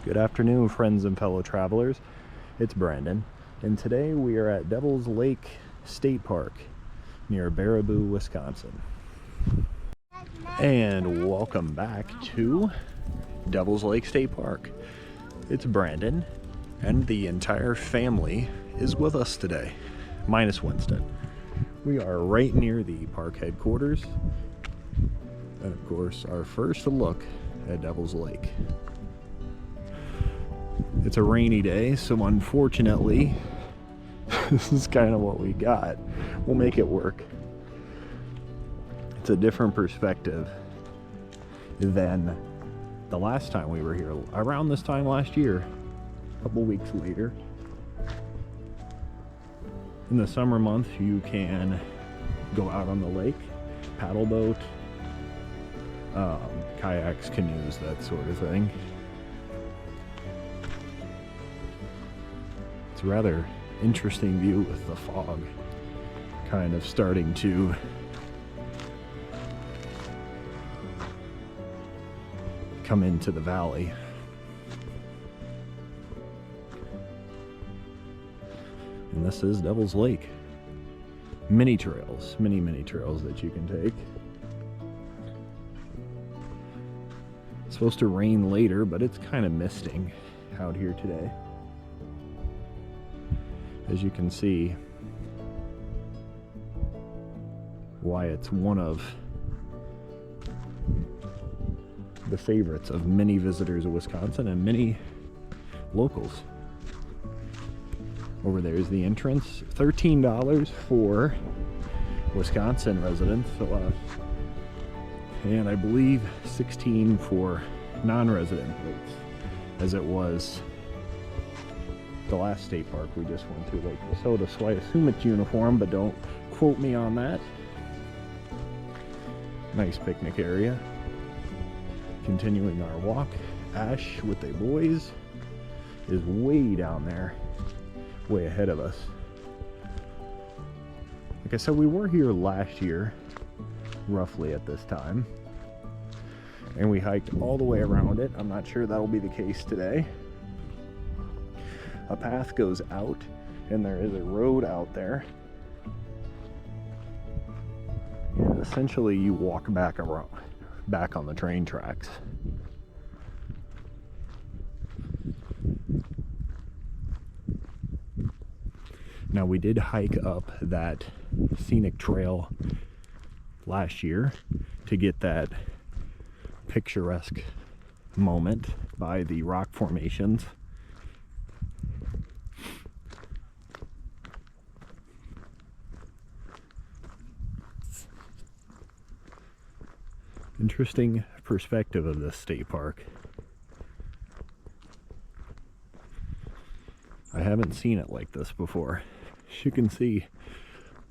Good afternoon, friends and fellow travelers. It's Brandon, and today we are at Devil's Lake State Park near Baraboo, Wisconsin. And welcome back to Devil's Lake State Park. It's Brandon, and the entire family is with us today, minus Winston. We are right near the park headquarters, and of course, our first look at Devil's Lake. It's a rainy day, so unfortunately, this is kind of what we got. We'll make it work. It's a different perspective than the last time we were here, around this time last year, a couple weeks later. In the summer months, you can go out on the lake, paddle boat, kayaks, canoes, that sort of thing. It's a rather interesting view with the fog kind of starting to come into the valley. And this is Devil's Lake. Many trails, many trails that you can take. It's supposed to rain later, but it's kind of misting out here today. As you can see, why it's one of the favorites of many visitors of Wisconsin and many locals. Over there is the entrance. $13 for Wisconsin residents, and I believe $16 for non-resident folks, as it was the last state park we just went to, Lake Minnesota, so I assume it's uniform, but don't quote me on that. Nice picnic area. Continuing our walk, Ash with the boys is way down there, way ahead of us. Like I said, we were here last year, roughly at this time, and we hiked all the way around it. I'm not sure that'll be the case today. A path goes out, and there is a road out there. And essentially, you walk back on the train tracks. Now, we did hike up that scenic trail last year to get that picturesque moment by the rock formations. Interesting perspective of this state park. I haven't seen it like this before. As you can see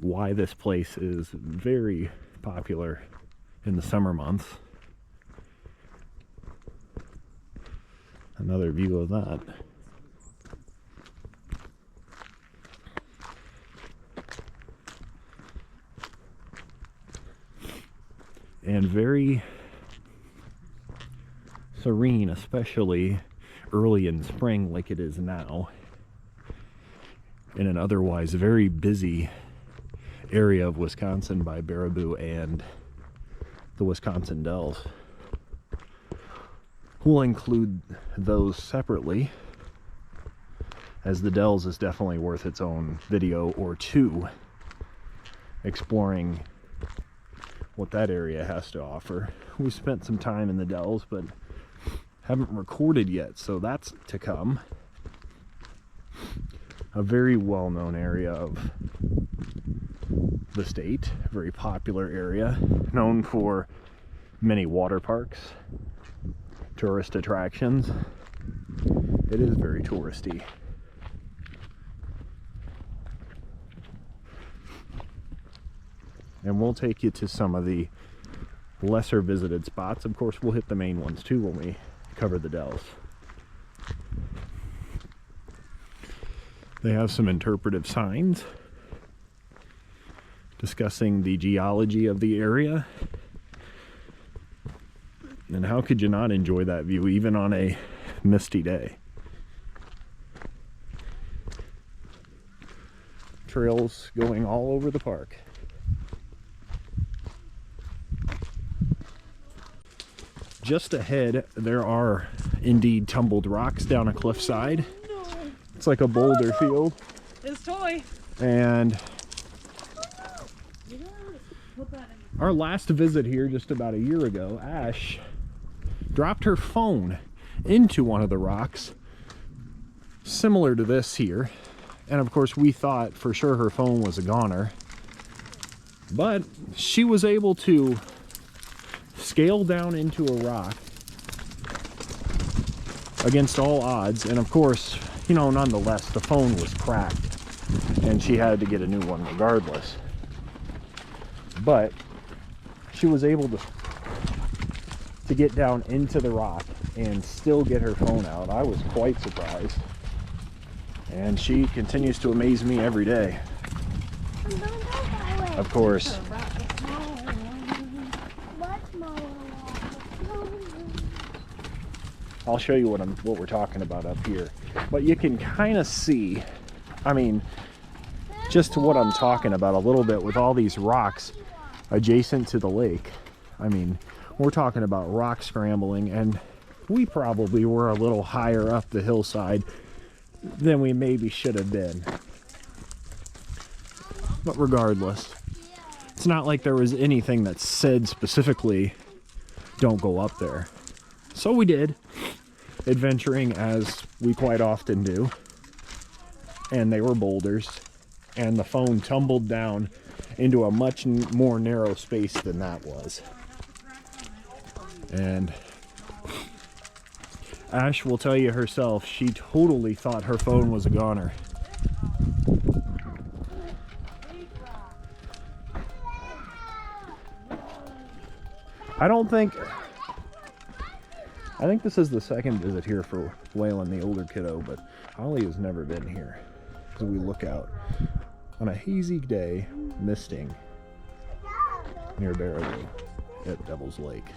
why this place is very popular in the summer months. Another view of that. And very serene, especially early in spring like it is now, in an otherwise very busy area of Wisconsin by Baraboo and the Wisconsin Dells. We'll include those separately, as the Dells is definitely worth its own video or two, exploring what that area has to offer. We spent some time in the Dells, but haven't recorded yet, so that's to come. A very well-known area of the state, very popular area, known for many water parks, tourist attractions. It is very touristy. And we'll take you to some of the lesser visited spots. Of course, we'll hit the main ones too when we cover the Dells. They have some interpretive signs discussing the geology of the area. And how could you not enjoy that view, even on a misty day. Trails going all over the park. Just ahead, there are indeed tumbled rocks down a cliffside. It's like a boulder field. His toy. And our last visit here just about a year ago, Ash dropped her phone into one of the rocks, similar to this here. And of course, we thought for sure her phone was a goner. But she was able to scale down into a rock against all odds. And of course, you know, nonetheless, the phone was cracked and she had to get a new one regardless. But she was able to get down into the rock and still get her phone out. I was quite surprised. And she continues to amaze me every day. Of course. I'll show you what we're talking about up here. But you can kind of see, I mean, just what I'm talking about a little bit with all these rocks adjacent to the lake. I mean, we're talking about rock scrambling, and we probably were a little higher up the hillside than we maybe should have been. But regardless, it's not like there was anything that said specifically don't go up there. So we did, adventuring as we quite often do. And they were boulders, and the phone tumbled down into a much more narrow space than that was. And Ash will tell you herself, she totally thought her phone was a goner. I think this is the second visit here for Waylon, the older kiddo, but Holly has never been here. As we look out on a hazy day, misting near Barrowville at Devil's Lake.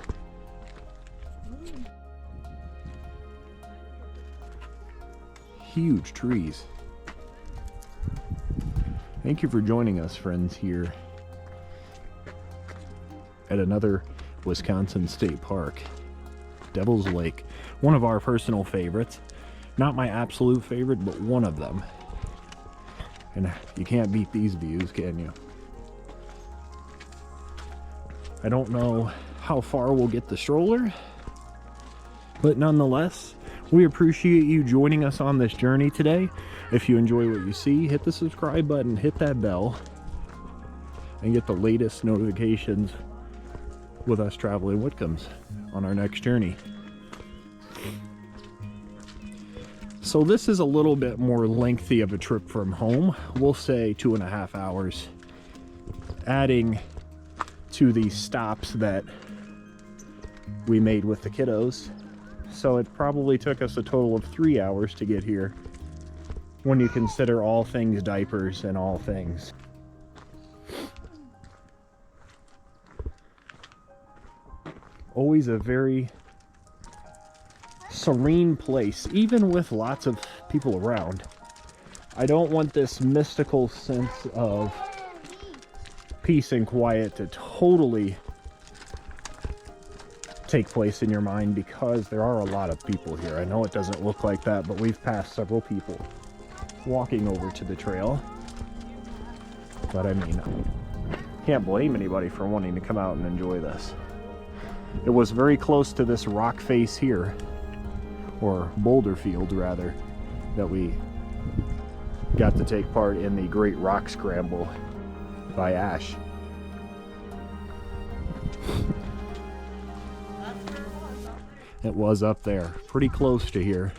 Huge trees. Thank you for joining us, friends, here at another Wisconsin State Park. Devil's Lake, one of our personal favorites. Not my absolute favorite, but one of them. And you can't beat these views, can you? I don't know how far we'll get the stroller, but nonetheless, we appreciate you joining us on this journey today. If you enjoy what you see, hit the subscribe button, hit that bell, and get the latest notifications with us traveling Whitcombs on our next journey. So this is a little bit more lengthy of a trip from home. We'll say 2.5 hours, adding to the stops that we made with the kiddos. So it probably took us a total of 3 hours to get here when you consider all things diapers and all things. Always a very serene place, even with lots of people around. I don't want this mystical sense of peace and quiet to totally take place in your mind, because there are a lot of people here. I know it doesn't look like that, but we've passed several people walking over to the trail. But I mean, can't blame anybody for wanting to come out and enjoy this. It was very close to this rock face here, or boulder field rather, that we got to take part in the Great Rock Scramble by Ash. It was up there, pretty close to here.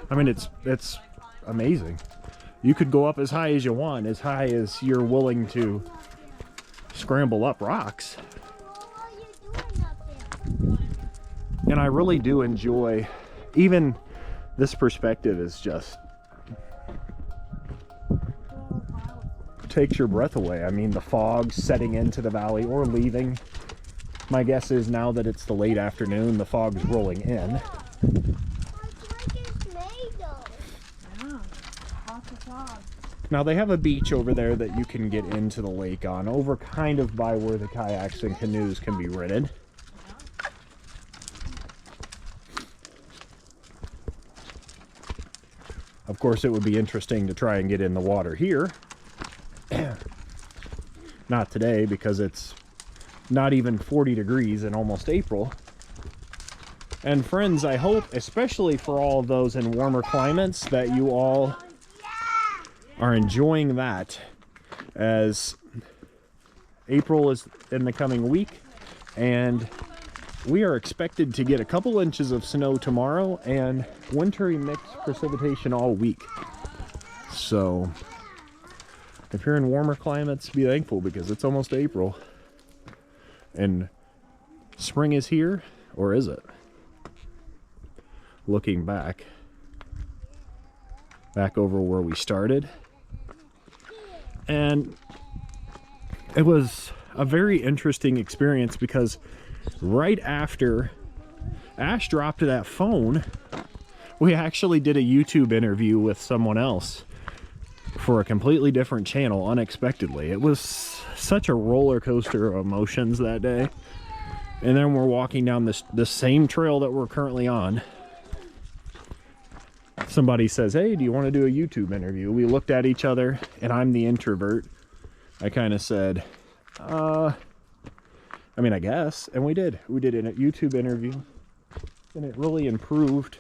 I mean, it's amazing. You could go up as high as you want, as high as you're willing to scramble up rocks. And I really do enjoy, even this perspective is just takes your breath away. I mean, the fog setting into the valley or leaving, My guess is now that it's the late afternoon, the fog's rolling in. Now they have a beach over there that you can get into the lake on, over kind of by where the kayaks and canoes can be rented. Of course, it would be interesting to try and get in the water here. Not today, because it's not even 40 degrees in almost April. And friends, I hope, especially for all of those in warmer climates, that you all are enjoying that, as April is in the coming week, and we are expected to get a couple inches of snow tomorrow and wintry mixed precipitation all week. So if you're in warmer climates, be thankful, because it's almost April and spring is here. Or is it? Looking back over where we started, and it was a very interesting experience, because right after Ash dropped that phone, we actually did a YouTube interview with someone else for a completely different channel, unexpectedly. It was such a roller coaster of emotions that day. And then we're walking down this same trail that we're currently on. Somebody says, "Hey, do you want to do a YouTube interview?" We looked at each other, and I'm the introvert. I kind of said, I mean, I guess. And we did. We did a YouTube interview, and it really improved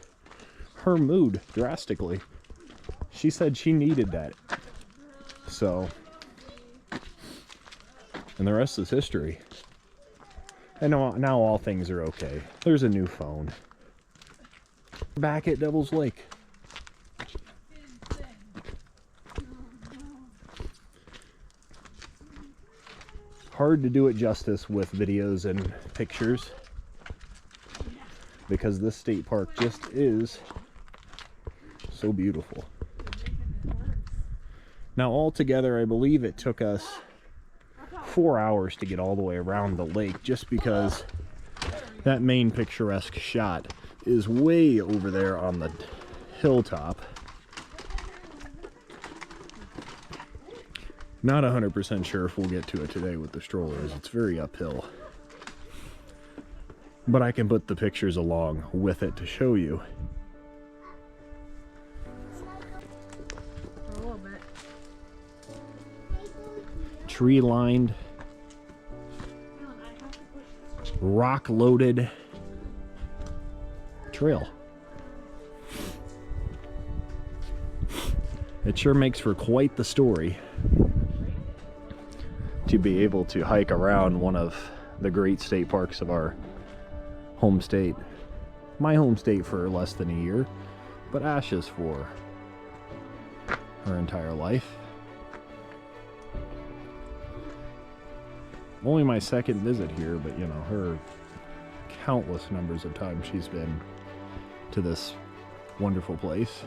her mood drastically. She said she needed that. So, and the rest is history. And now all things are okay. There's a new phone. Back at Devil's Lake. Hard to do it justice with videos and pictures, because this state park just is so beautiful. Now altogether, I believe it took us 4 hours to get all the way around the lake, just because that main picturesque shot is way over there on the hilltop. Not 100% sure if we'll get to it today with the strollers. It's very uphill. But I can put the pictures along with it to show you. A little bit. Tree-lined, rock-loaded trail. It sure makes for quite the story to be able to hike around one of the great state parks of our home state. My home state for less than a year, but Ash's for her entire life. Only my second visit here, but you know, her countless numbers of times she's been to this wonderful place.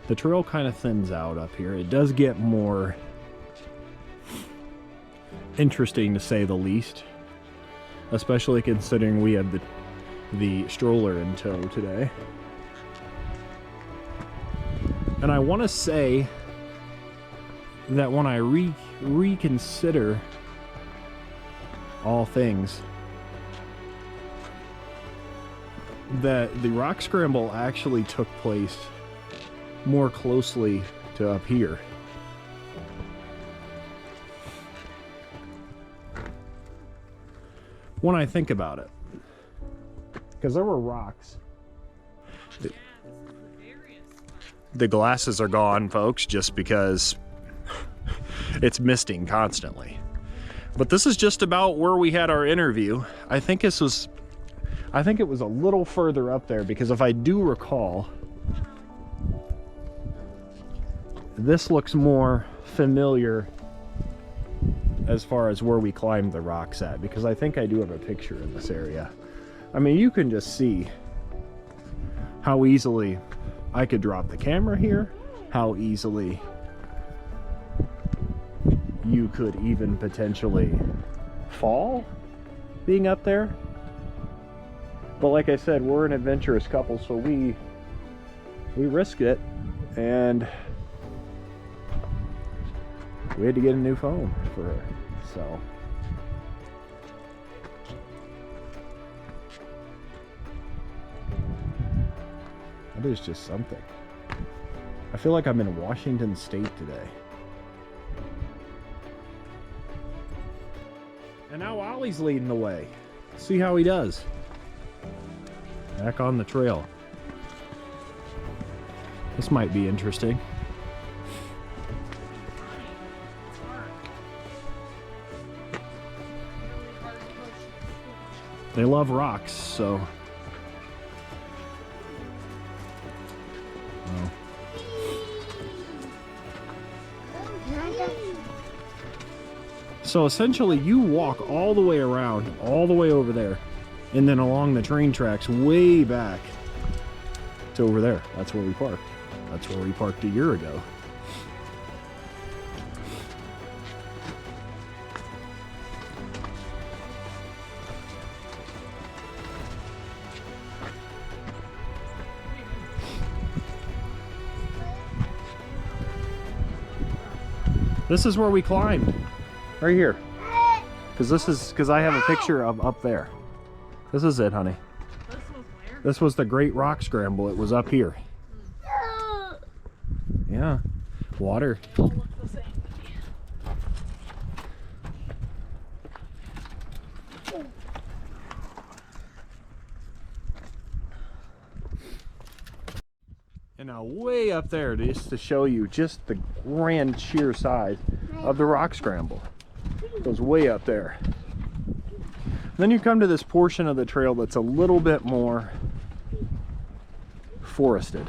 The trail kind of thins out up here. It does get more interesting, to say the least, especially considering we have the stroller in tow today. And I want to say that when I reconsider all things, that the rock scramble actually took place more closely to up here. When I think about it, because there were rocks. The glasses are gone, folks, just because it's misting constantly. But this is just about where we had our interview. I think it was a little further up there, because if I do recall, this looks more familiar as far as where we climbed the rocks at, because I think I do have a picture in this area. I mean, you can just see how easily I could drop the camera here, how easily you could even potentially fall. being up there. But like I said, we're an adventurous couple, so we risked it, and we had to get a new phone for her. So that is just something. I feel like I'm in Washington State today. And now Ollie's leading the way. See how he does. Back on the trail. This might be interesting. They love rocks, so. Well. So essentially you walk all the way around, all the way over there, and then along the train tracks way back to over there. That's where we parked. That's where we parked a year ago. This is where we climbed. Right here. Because I have a picture of up there. This is it, honey. This was where? This was the Great Rock Scramble. It was up here. Yeah. Water. They all look the same to me. And now way up there, just to show you just the grand sheer size of the Rock Scramble. It goes way up there. Then you come to this portion of the trail that's a little bit more forested.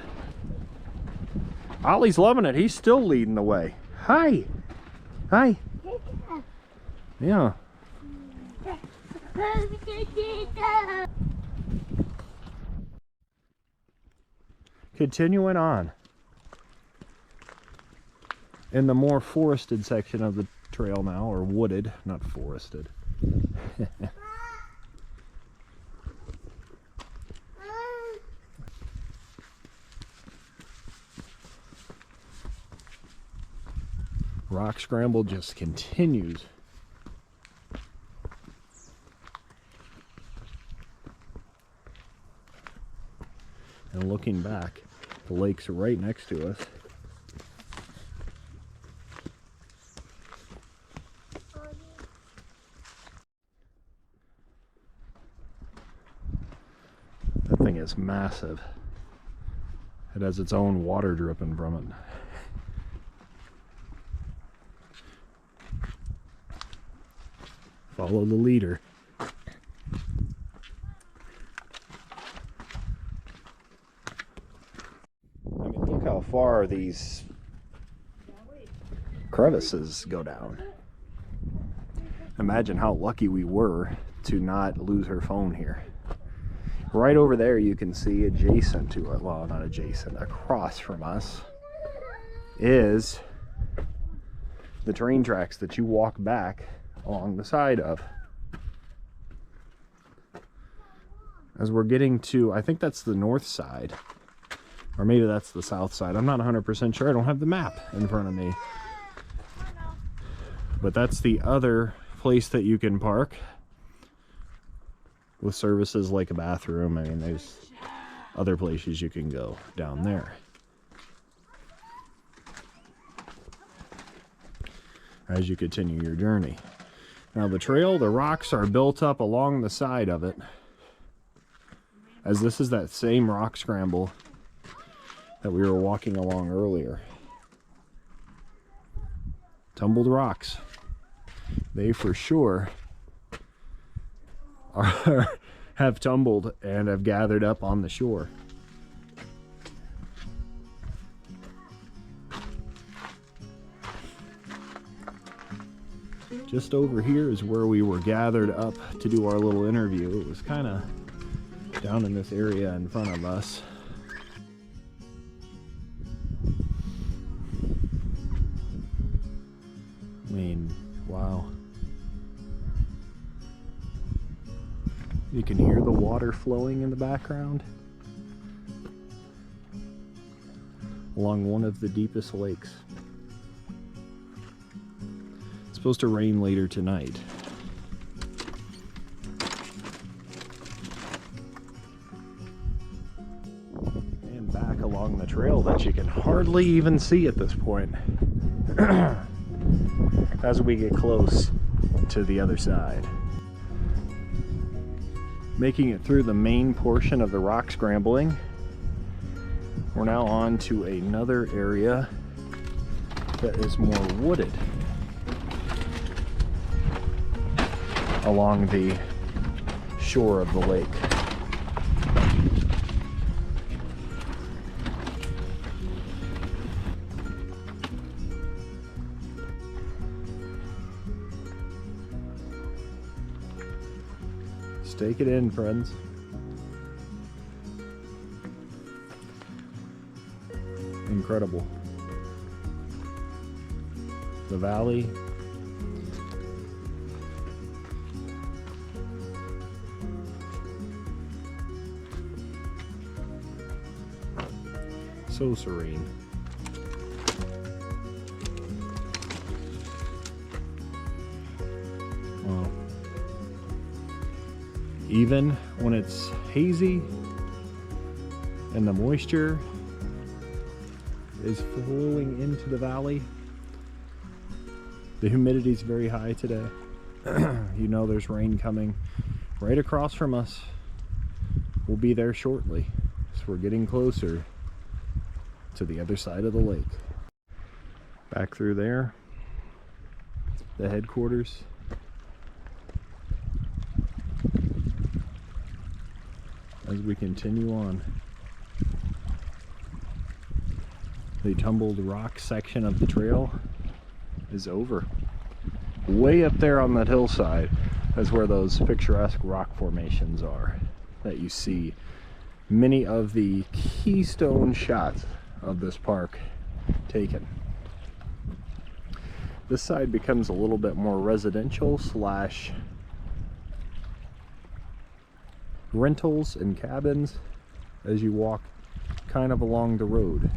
Ollie's loving it. He's still leading the way. Hi. Hi. Yeah. Continuing on in the more forested section of the trail now, or wooded, not forested. Rock Scramble just continues. And looking back, the lake's right next to us. That thing is massive. It has its own water dripping from it. Follow the leader. I mean, look how far these crevices go down. Imagine how lucky we were to not lose her phone here. Right over there you can see adjacent to it, well, not adjacent, across from us is the train tracks that you walk back along the side of. As we're getting to, I think that's the north side, or maybe that's the south side. I'm not 100% sure. I don't have the map in front of me. But that's the other place that you can park with services like a bathroom. I mean, there's other places you can go down there. As you continue your journey. Now the trail, the rocks are built up along the side of it, as this is that same rock scramble that we were walking along earlier. Tumbled rocks. They for sure have tumbled and have gathered up on the shore. Just over here is where we were gathered up to do our little interview. It was kind of down in this area in front of us. I mean, wow. You can hear the water flowing in the background along one of the deepest lakes. It's supposed to rain later tonight. And back along the trail that you can hardly even see at this point as we get close to the other side. Making it through the main portion of the rock scrambling, we're now on to another area that is more wooded along the shore of the lake. Take it in, friends. Incredible. The valley. So serene. Wow. Even when it's hazy and the moisture is flowing into the valley, the humidity is very high today. You know there's rain coming right across from us. We'll be there shortly, so we're getting closer to the other side of the lake. Back through there, the headquarters. As we continue on, the tumbled rock section of the trail is over. Way up there on that hillside is where those picturesque rock formations are that you see many of the keystone shots of this park taken. This side becomes a little bit more residential slash rentals and cabins as you walk kind of along the road.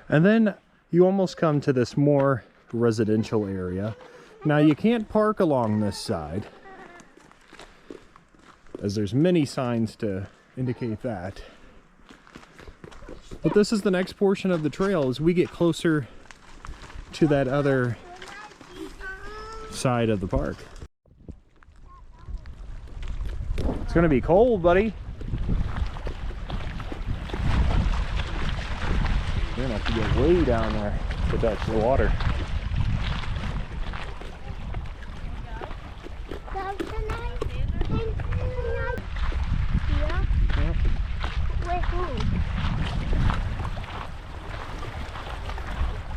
And then you almost come to this more residential area. Now you can't park along this side, as there's many signs to indicate that. But this is the next portion of the trail as we get closer to that other side of the park. It's gonna be cold, buddy. You're gonna have to get way down there to touch the water.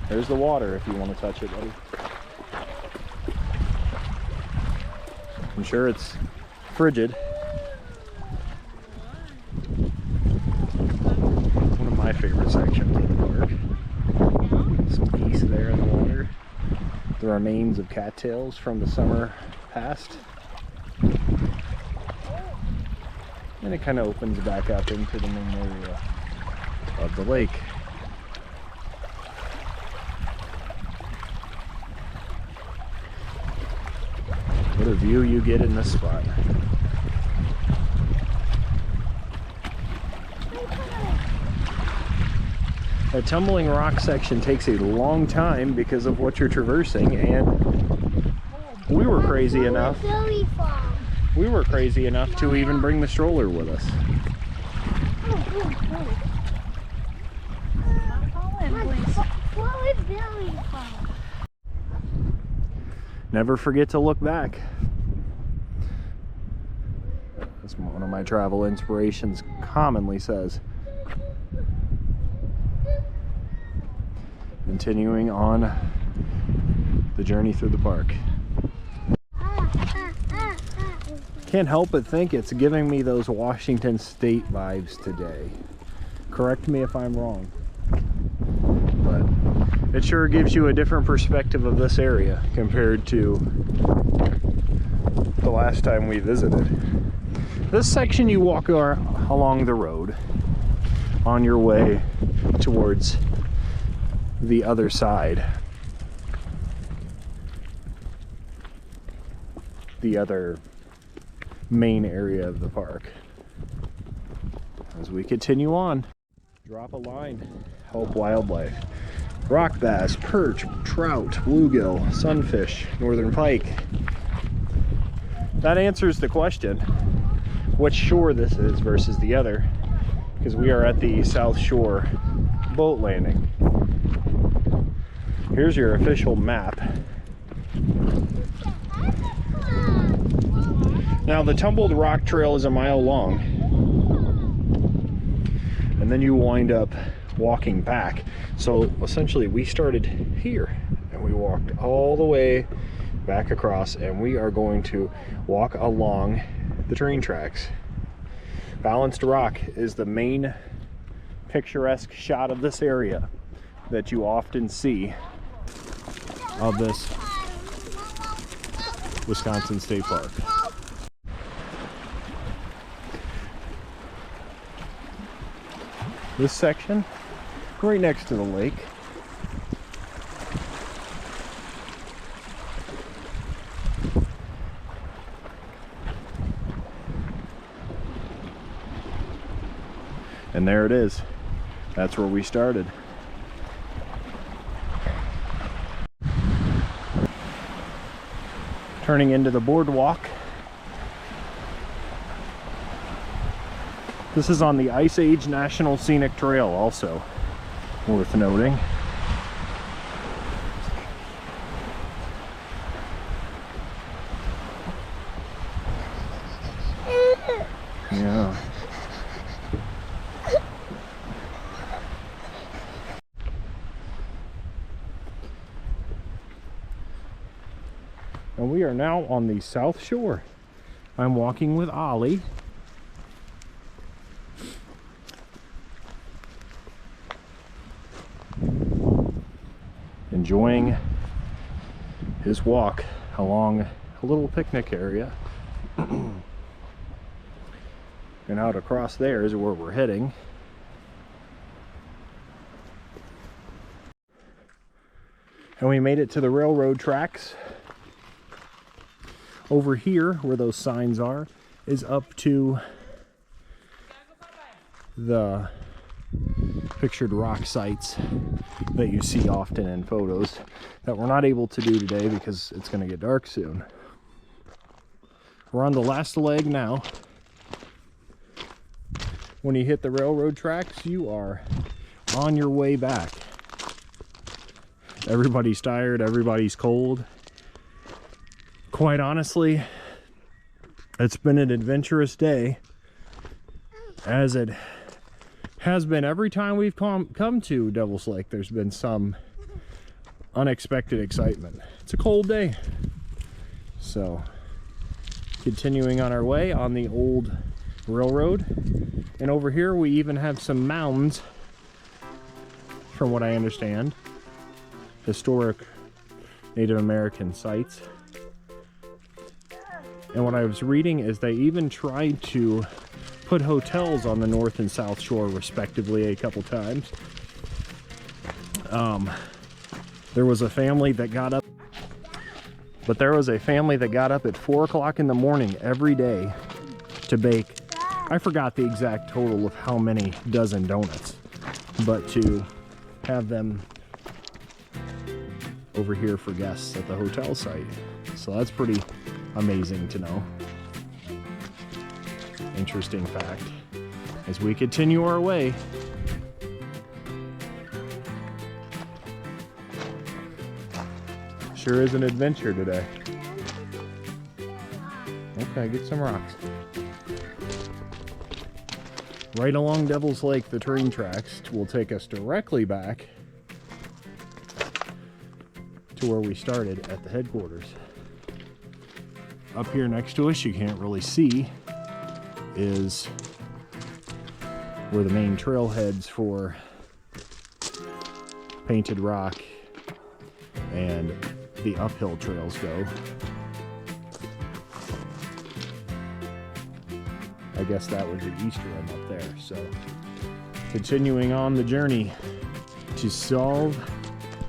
There's the water if you want to touch it, buddy. I'm sure it's frigid. One of my favorite sections of the park. Some geese there in the water. The remains of cattails from the summer past. And it kind of opens back up into the main area of the lake. What a view you get in this spot. A tumbling rock section takes a long time because of what you're traversing, and we were crazy enough to even bring the stroller with us. Never forget to look back. That's one of my travel inspirations commonly says. Continuing on the journey through the park. Can't help but think it's giving me those Washington State vibes today. Correct me if I'm wrong. But it sure gives you a different perspective of this area compared to the last time we visited. This section you walk along the road on your way towards the other side. The other main area of the park. As we continue on, drop a line, help wildlife. Rock bass, perch, trout, bluegill, sunfish, northern pike. That answers the question, which shore this is versus the other, because we are at the South Shore boat landing. Here's your official map. Now the tumbled rock trail is a mile long, and then you wind up walking back. So essentially we started here and we walked all the way back across, and we are going to walk along the train tracks. Balanced rock is the main picturesque shot of this area that you often see of this Wisconsin State Park. This section, right next to the lake, and there it is. That's where we started. Turning into the boardwalk. This is on the Ice Age National Scenic Trail, also worth noting. Yeah. And we are now on the South Shore. I'm walking with Ollie. Enjoying his walk along a little picnic area. And out across there is where we're heading. And we made it to the railroad tracks. Over here, where those signs are, is up to the pictured rock sites that you see often in photos that we're not able to do today because it's going to get dark soon. We're on the last leg now. When you hit the railroad tracks, you are on your way back. Everybody's tired, everybody's cold. Quite honestly, it's been an adventurous day, as it has been every time we've come to Devil's Lake. There's been some unexpected excitement. It's a cold day, so continuing on our way on the old railroad. And over here we even have some mounds, from what I understand, historic Native American sites. And what I was reading is they even tried to put hotels on the North and South Shore respectively a couple times. There was a family that got up, at 4 o'clock in the morning every day to bake. I forgot the exact total of how many dozen donuts, but to have them over here for guests at the hotel site. So that's pretty amazing to know. Interesting fact. As we continue our way, sure is an adventure today. Okay, get some rocks. Right along Devil's Lake, the train tracks will take us directly back to where we started at the headquarters. Up here next to us, you can't really see, is where the main trailheads for Painted Rock and the uphill trails go. I guess that was the east rim up there. So continuing on the journey to solve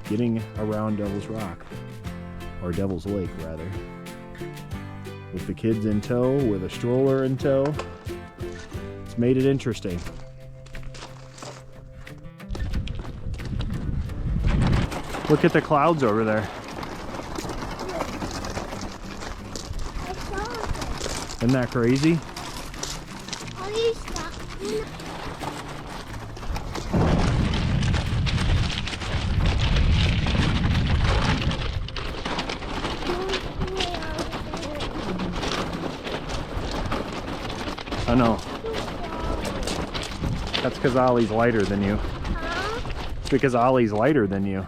getting around Devil's Rock, or Devil's Lake rather, with the kids in tow, with a stroller in tow. It's made it interesting. Look at the clouds over there. Isn't that crazy? I know. That's because Ollie's lighter than you. It's because Ollie's lighter than you.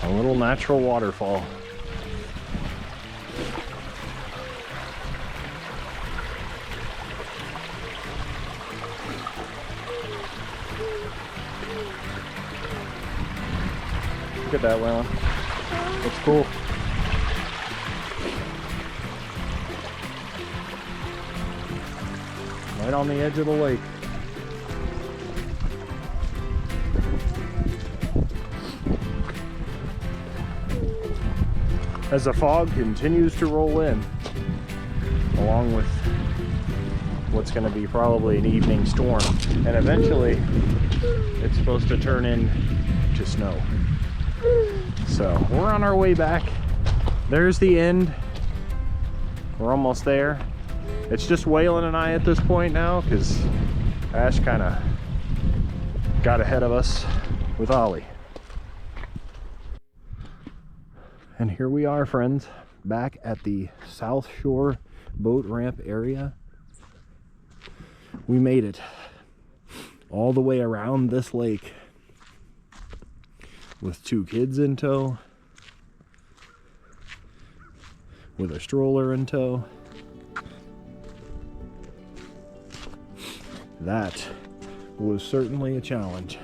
A little natural waterfall. Look at that, Waylon. Looks cool. Right on the edge of the lake. As the fog continues to roll in, along with what's going to be probably an evening storm, and eventually it's supposed to turn into snow. So we're on our way back. There's the end. We're almost there. It's just Waylon and I at this point now, because Ash kind of got ahead of us with Ollie. And here we are, friends, back at the South Shore boat ramp area. We made it all the way around this lake with 2 kids in tow, with a stroller in tow. That was certainly a challenge.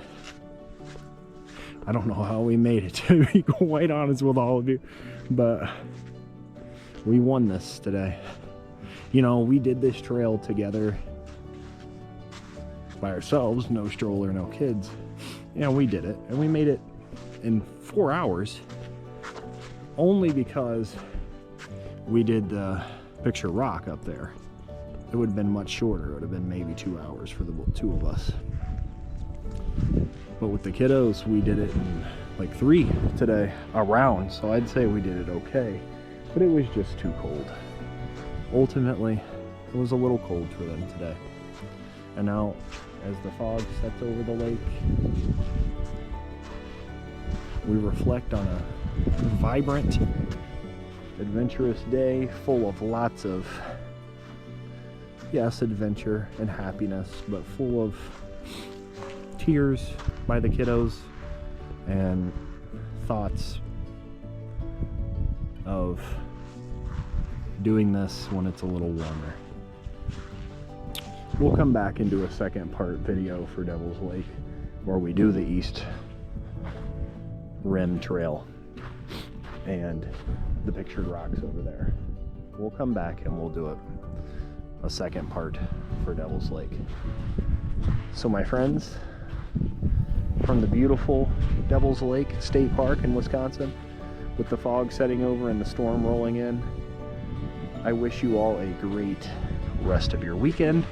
I don't know how we made it, to be quite honest with all of you, but we won this today. You know, we did this trail together by ourselves, no stroller, no kids. You know, we did it, and we made it in 4 hours, only because we did the Picture Rock up there. It would have been much shorter. It would have been maybe 2 hours for the 2 of us. But with the kiddos, we did it in like 3 today around, so I'd say we did it okay. But it was just too cold. Ultimately, it was a little cold for them today. And now, as the fog sets over the lake, we reflect on a vibrant, adventurous day full of lots of, yes, adventure and happiness, but full of tears by the kiddos and thoughts of doing this when it's a little warmer. We'll come back and do a second part video for Devil's Lake where we do the East Rim Trail and the Pictured Rocks over there. We'll come back and we'll do it a second part for Devil's Lake. So my friends, from the beautiful Devil's Lake State Park in Wisconsin, with the fog setting over and the storm rolling in, I wish you all a great rest of your weekend.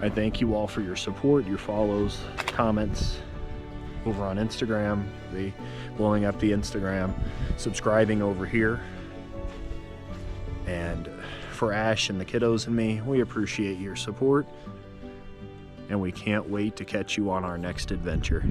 I thank you all for your support, your follows, comments over on Instagram, blowing up the Instagram, subscribing over here. And for Ash and the kiddos and me, we appreciate your support, and we can't wait to catch you on our next adventure.